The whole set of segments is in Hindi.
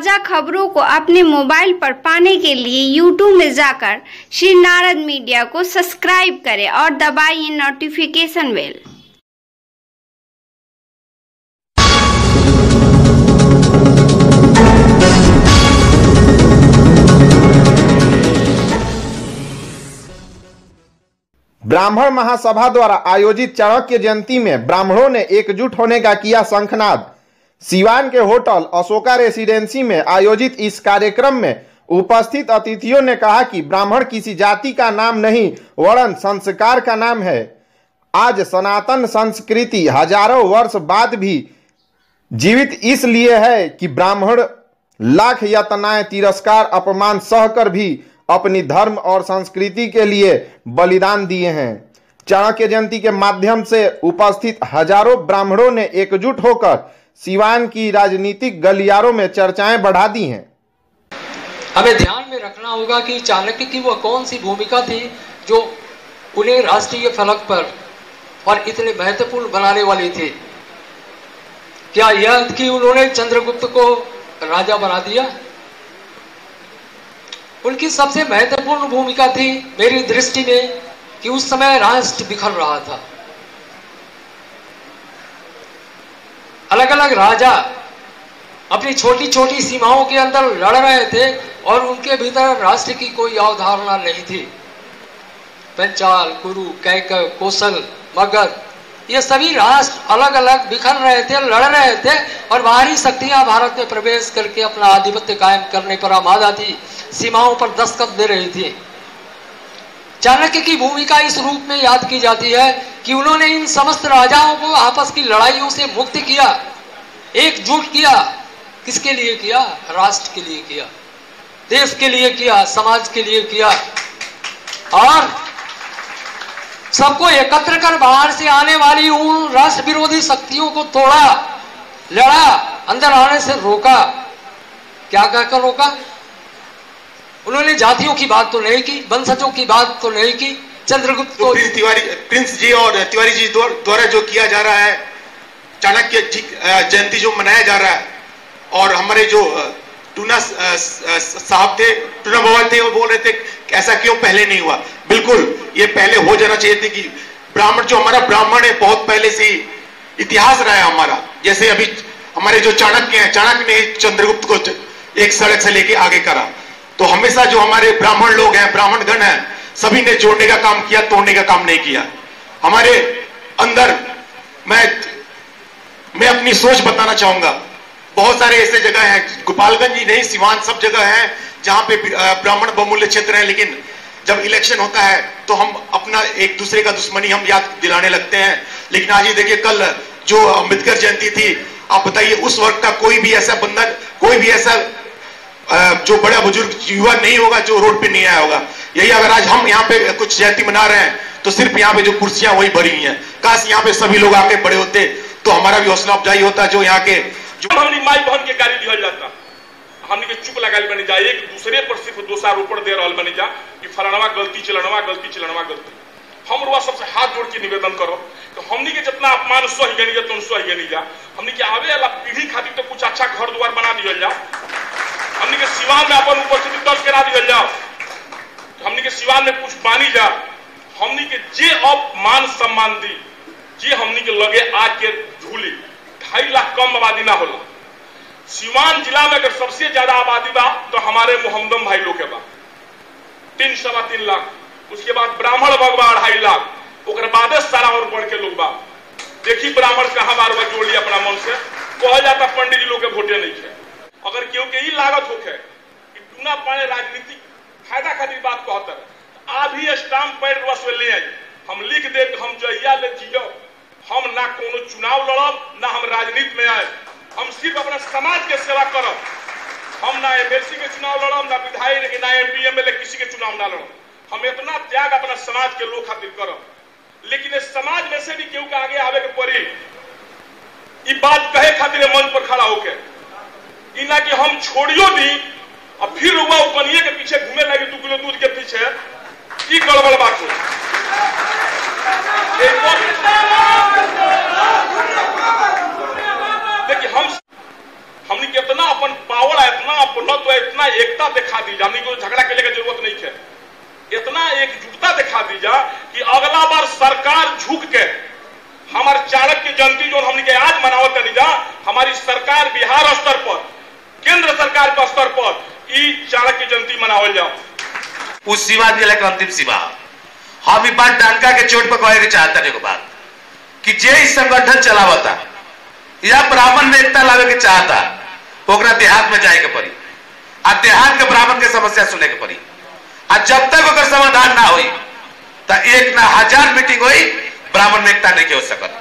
ताजा खबरों को अपने मोबाइल पर पाने के लिए YouTube में जाकर श्री नारद मीडिया को सब्सक्राइब करें और दबाइए नोटिफिकेशन बेल। ब्राह्मण महासभा द्वारा आयोजित चाणक्य जयंती में ब्राह्मणों ने एकजुट होने का किया शंखनाद। सिवान के होटल अशोका रेसिडेंसी में आयोजित इस कार्यक्रम में उपस्थित अतिथियों ने कहा कि ब्राह्मण किसी जाति का नाम नहीं वरन संस्कार का नाम है। आज सनातन संस्कृति हजारों वर्ष बाद भी जीवित इसलिए है कि ब्राह्मण लाख यातनाएं तिरस्कार अपमान सहकर भी अपनी धर्म और संस्कृति के लिए बलिदान दिए हैं। चाणक्य जयंती के माध्यम से उपस्थित हजारों ब्राह्मणों ने एकजुट होकर सिवान की राजनीतिक गलियारों में चर्चाएं बढ़ा दी हैं। हमें ध्यान में रखना होगा कि चाणक्य की वह कौन सी भूमिका थी जो उन्हें राष्ट्रीय फलक पर और इतने महत्वपूर्ण बनाने वाली थी। क्या यह कि उन्होंने चंद्रगुप्त को राजा बना दिया? उनकी सबसे महत्वपूर्ण भूमिका थी मेरी दृष्टि में कि उस समय राष्ट्र बिखर रहा था। अलग अलग राजा अपनी छोटी छोटी सीमाओं के अंदर लड़ रहे थे और उनके भीतर राष्ट्र की कोई अवधारणा नहीं थी। पंचाल, कुरु, कैकव, कौशल, मगध, ये सभी राष्ट्र अलग अलग बिखर रहे थे, लड़ रहे थे और बाहरी शक्तियां भारत में प्रवेश करके अपना आधिपत्य कायम करने पर आमादा थी, सीमाओं पर दस्तखत दे रही थी। चाणक्य की भूमिका इस रूप में याद की जाती है कि उन्होंने इन समस्त राजाओं को आपस की लड़ाइयों से मुक्त किया, एकजुट किया। किसके लिए किया? राष्ट्र के लिए किया, देश के लिए किया, समाज के लिए किया और सबको एकत्र कर बाहर से आने वाली उन राष्ट्र विरोधी शक्तियों को तोड़ा, लड़ा, अंदर आने से रोका। क्या कहकर रोका? उन्होंने जातियों की बात तो नहीं की, वंशजों की बात तो नहीं की। चंद्रगुप्त को प्रिंस जी और तिवारी जी द्वारा जो किया जा रहा है, चाणक्य जयंती जो मनाया जा रहा है, और हमारे जो टूना साहब थे, टूना बाबा थे, वो बोल रहे थे कि ऐसा क्यों पहले नहीं हुआ। बिल्कुल ये पहले हो जाना चाहिए थे कि ब्राह्मण जो हमारा ब्राह्मण है बहुत पहले से इतिहास रहा है हमारा। जैसे अभी हमारे जो चाणक्य हैं, चाणक्य ने चंद्रगुप्त को एक सड़क से लेके आगे करा, तो हमेशा जो हमारे ब्राह्मण लोग हैं, ब्राह्मण गण हैं, सभी ने जोड़ने का काम किया, तोड़ने का काम नहीं किया। हमारे अंदर मैं अपनी सोच बताना चाहूंगा। बहुत सारे ऐसे जगह हैं, गोपालगंज ही नहीं सिवान सब जगह है जहां पे ब्राह्मण बहुमूल्य क्षेत्र है, लेकिन जब इलेक्शन होता है तो हम अपना एक दूसरे का दुश्मनी हम याद दिलाने लगते हैं। लेकिन आज ही देखिए, कल जो अम्बेडकर जयंती थी, आप बताइए उस वर्ग का कोई भी ऐसा बंदा, कोई भी ऐसा जो बड़ा बुजुर्ग युवा नहीं होगा जो रोड पे नहीं आया होगा। यही अगर आज हम यहाँ पे कुछ जयंती मना रहे हैं तो सिर्फ यहाँ पे जो कुर्सियां वही भरी हुई हैं। काश यहाँ पे सभी लोग आके बड़े होते तो हमारा भी हौसला अफजाई होता। जो यहाँ के हमने माई बहन के गाली दिया जाता, हमने के चुप लगाई बनी जाए, एक दूसरे पर सिर्फ दोषारोपण दे रहा बनी जा कि फलानवा गलती, चिलनवा गलती, चिलनवा गलती। हम रुआ सबसे हाथ जोड़ के निवेदन करो कि हमने के जितना अपमान सही गनी जा, तुम सही गनी जा। हमने के आवे वाला पीढ़ी खातिर तो कुछ अच्छा घर द्वार बना दिया जाओ। हमने के सिवान में अपन उपस्थिति दर्ज करा दिया जाओ। हमने के सिवान में कुछ मानी जा। हमने के जे अब मान सम्मान दी, जे हमने के लगे आज के झूली 2.5 लाख कम आबादी ना होला। सिवान जिला में अगर सबसे ज्यादा आबादी बा तो हमारे मोहम्मदम भाई लोग के बा 3-3.5 लाख। उसके बाद ब्राह्मण बग बा 2.5 लाख। ओकर बाद सारा और बढ़ के लोग बा। देखी ब्राह्मण कहां बार बार जोड़ लिया अपना मन से। कहा जाता पंडित जी लोग के वोटे नहीं है। अगर केहू के ही लागत होके कि टूना पाने राजनीतिक फायदा खातिर बात कहता है, आप ही स्टाम्प पैड बस ले आई, हम लिख दे हम जहिया ले जियो, हम ना कोनो चुनाव लड़ब, ना हम राजनीति में आए, हम सिर्फ अपना समाज के सेवा करब। हम ना एमएलसी के चुनाव लड़ब, ना विधायक, ना एमपी एमएलए किसी के चुनाव ना लड़ब। हम इतना त्याग अपना समाज के लोग खातिर करब। लेकिन इस समाज में से भी केहू के आगे आवे के पड़ी, ये बात कहे खातिर मंच पर खड़ा होके इना कि हम छोड़ियो दी और फिर वो कनिए के पीछे घूमे लगे 2 किलो दूध के पीछे, ये गड़बड़ बात हो। देखिए हमने कितना अपन पावर है, इतना दीजा, हमने को झगड़ा के लेकर जरूरत नहीं है, इतना एकजुटता दिखा दीजा कि अगला बार सरकार झुक के हमारे चाणक्य जयंती जो हमने के आज मनावत दीजा, हमारी सरकार बिहार स्तर पर, केंद्र सरकार के स्तर पर ई चाणक्य जयंती मनावल जाओ। उस सीमा दिला के अंतिम सीमा हम ई बात डंका के चोट पर कहे के चाहता नहीं बात कि जे संगठन चलावता या ब्राह्मण में एकता लावे के चाहता ओकरा देहात में जाए के पड़ी, आ देहात के ब्राह्मण के समस्या सुने के पड़ी, आ जब तक ओकर समाधान ना होई तो एक ना हजार मीटिंग होई, ब्राह्मण में एकता नहीं हो सकत।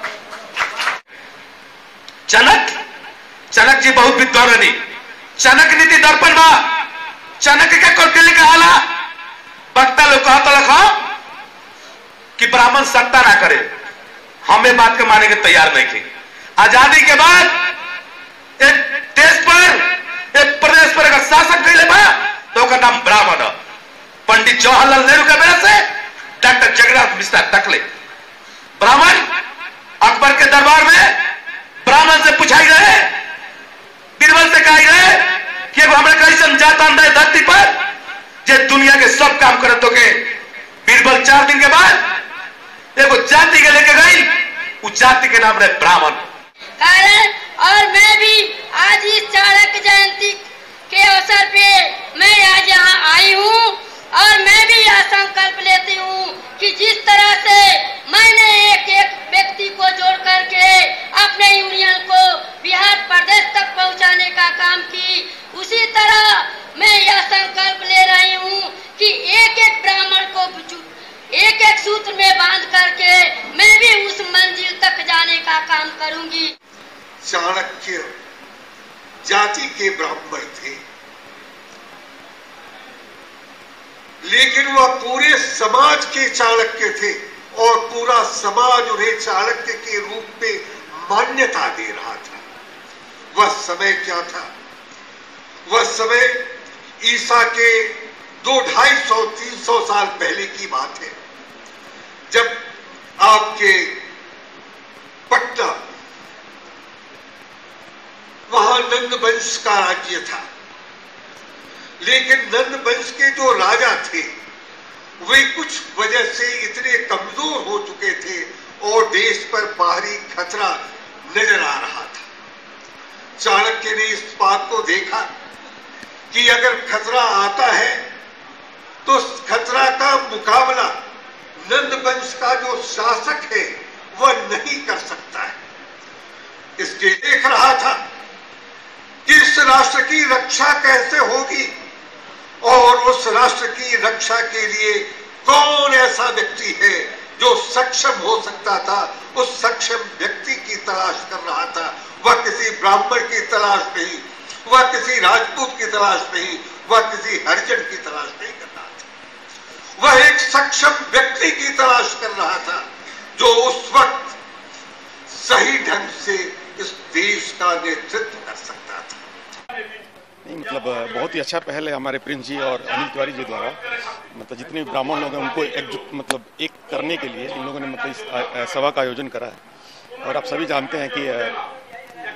चनक जी बहुत विद्वान रही, चनक नीति दर्पण में चाणक्य क्या करके लिखा हाला वक्ता लोग कहता लिखा कि ब्राह्मण सत्ता ना करे, हमें बात के माने के तैयार नहीं थे। आजादी के बाद एक देश पर एक प्रदेश पर अगर शासक कैले बा तो उसका नाम ब्राह्मण है। पंडित जवाहरलाल नेहरू के बेरा से डॉक्टर जगन्नाथ मिश्रा तक ले ब्राह्मण अकबर के दरबार में ब्राह्मण से पूछाई गए, बीरबल से कहा गए कि हमें कैसे जाता है धरती पर जे दुनिया के सब काम करे तो के बीरबल 4 दिन के बाद एगो जाति के लेके गई, उस जाति के नाम रहे ब्राह्मण। कारण और मैं भी आज इस चाणक्य जयंती के अवसर पे मैं आज यहाँ आई हूँ और मैं भी यह संकल्प लेती हूँ कि जिस तरह से मैंने एक एक व्यक्ति को जोड़ करके अपने यूनियन को बिहार प्रदेश तक पहुँचाने का काम की, उसी तरह मैं यह संकल्प ले रही हूँ कि एक एक ब्राह्मण को एक एक सूत्र में बांध करके मैं भी उस मंजिल तक जाने का काम करूंगी। चाणक्य जाति के ब्राह्मण थे, लेकिन वह पूरे समाज के चाणक्य थे और पूरा समाज उन्हें चाणक्य के रूप में मान्यता दे रहा था। वह समय क्या था? वह समय ईसा के 200-250-300 साल पहले की बात है, जब आपके पटना वहां नंद वंश का राज्य था। लेकिन नंद वंश के जो राजा थे वे कुछ वजह से इतने कमजोर हो चुके थे और देश पर बाहरी खतरा नजर आ रहा था। चाणक्य ने इस बात को देखा कि अगर खतरा आता है तो खतरा का मुकाबला नंद वंश का जो शासक है वह नहीं कर सकता है। इसके देख रहा था कि इस राष्ट्र की रक्षा कैसे होगी और उस राष्ट्र की रक्षा के लिए कौन ऐसा व्यक्ति है जो सक्षम हो सकता था। उस सक्षम व्यक्ति की तलाश कर रहा था। वह किसी ब्राह्मण की तलाश नहीं, वह किसी राजपूत की तलाश नहीं, वह किसी हरिजन की तलाश नहीं कर रहा था। वह एक सक्षम व्यक्ति की तलाश कर रहा था जो उस वक्त सही ढंग से इस देश का नेतृत्व कर सकता था। नहीं मतलब बहुत ही अच्छा पहल है हमारे प्रिंस जी और अनिल तिवारी जी द्वारा। मतलब जितने ब्राह्मण लोग हैं उनको मतलब एक करने के लिए इन लोगों ने मतलब इस सभा का आयोजन करा है। और आप सभी जानते हैं कि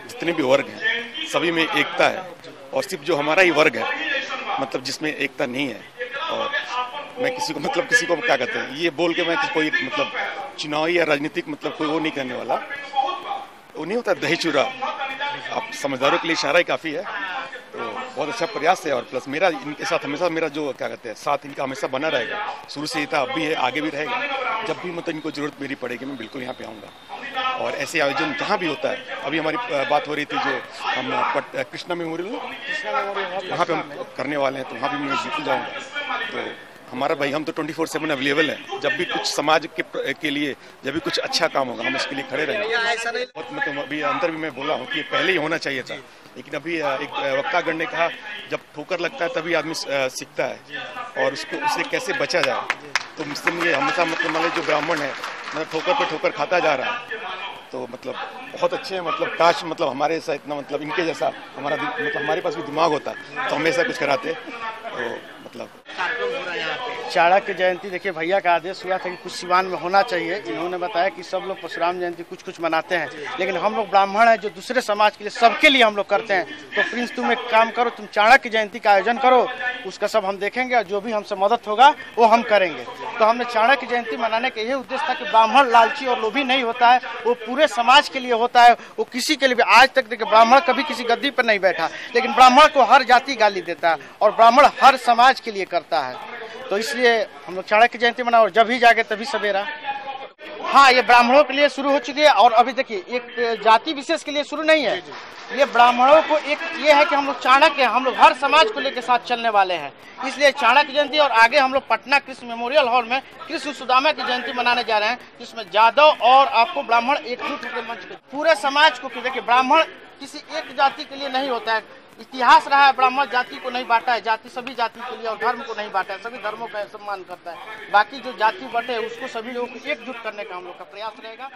जितने भी वर्ग हैं सभी में एकता है और सिर्फ जो हमारा ही वर्ग है मतलब जिसमें एकता नहीं है। और मैं किसी को क्या कहते हैं ये बोल के मैं कोई मतलब चुनावी या राजनीतिक मतलब कोई वो नहीं करने वाला, वो नहीं होता दही चूरा। आप समझदारों के लिए इशारा ही काफ़ी है। तो बहुत अच्छा प्रयास है और प्लस मेरा इनके साथ हमेशा मेरा जो क्या कहते हैं साथ इनका हमेशा बना रहेगा। शुरू से ही था, अब भी है, आगे भी रहेगा। जब भी मतलब इनको जरूरत मेरी पड़ेगी मैं बिल्कुल यहाँ पे आऊँगा। और ऐसे आयोजन जहाँ भी होता है, अभी हमारी बात हो रही थी जो हम कृष्णा मेमोरियल वहाँ पे हम करने वाले हैं, तो वहाँ भी मैं बिल्कुल जाऊँगा। तो हमारा भाई हम तो 24/7 अवेलेबल है। जब भी कुछ समाज के लिए जब भी कुछ अच्छा काम होगा हम उसके लिए खड़े रहेंगे। बहुत मतलब अभी अंदर भी मैं बोला हूँ कि पहले ही होना चाहिए था, लेकिन अभी एक वक्तागण ने कहा जब ठोकर लगता है तभी आदमी सीखता है और उससे कैसे बचा जाए। तो मुझे हमेशा मतलब जो ब्राह्मण है मतलब ठोकर पे ठोकर खाता जा रहा है। तो मतलब बहुत अच्छे हैं। मतलब काश मतलब हमारे ऐसा इतना मतलब इनके जैसा हमारे पास भी दिमाग होता तो हम ऐसा कुछ कराते। तो मतलब चाणक्य जयंती देखिए भैया का आदेश हुआ था कि कुछ सिवान में होना चाहिए। इन्होंने बताया कि सब लोग परशुराम जयंती कुछ मनाते हैं, लेकिन हम लोग ब्राह्मण हैं जो दूसरे समाज के लिए सबके लिए हम लोग करते हैं। तो प्रिंस तुम एक काम करो, तुम चाणक्य जयंती का आयोजन करो, उसका सब हम देखेंगे और जो भी हमसे मदद होगा वो हम करेंगे। तो हमने चाणक्य जयंती मनाने का यही उद्देश्य था कि ब्राह्मण लालची और लोभी नहीं होता है, वो पूरे समाज के लिए होता है, वो किसी के लिए भी। आज तक देखिए ब्राह्मण कभी किसी गद्दी पर नहीं बैठा, लेकिन ब्राह्मण को हर जाति गाली देता है और ब्राह्मण हर समाज के लिए करता है। तो इसलिए हम लोग चाणक्य जयंती मना, और जब ही जागे तभी सवेरा। हाँ, ये ब्राह्मणों के लिए शुरू हो चुकी है और अभी देखिए एक जाति विशेष के लिए शुरू नहीं है, ये ब्राह्मणों को एक ये है कि हम लोग चाणक्य, हम लोग हर समाज को लेकर साथ चलने वाले हैं। इसलिए चाणक्य जयंती और आगे हम लोग पटना कृष्ण मेमोरियल हॉल में कृष्ण सुदामा की जयंती मनाने जा रहे हैं, जिसमें जादव और आपको ब्राह्मण एकजुट होकर मंच पे पूरे समाज को, देखिए ब्राह्मण किसी एक जाति के लिए नहीं होता है। इतिहास रहा है, ब्राह्मण जाति को नहीं बांटा है, जाति सभी जाति के लिए और धर्म को नहीं बांटा है, सभी धर्मों का सम्मान करता है। बाकी जो जाति बटे उसको सभी लोगों को एकजुट करने का हम लोग का प्रयास रहेगा।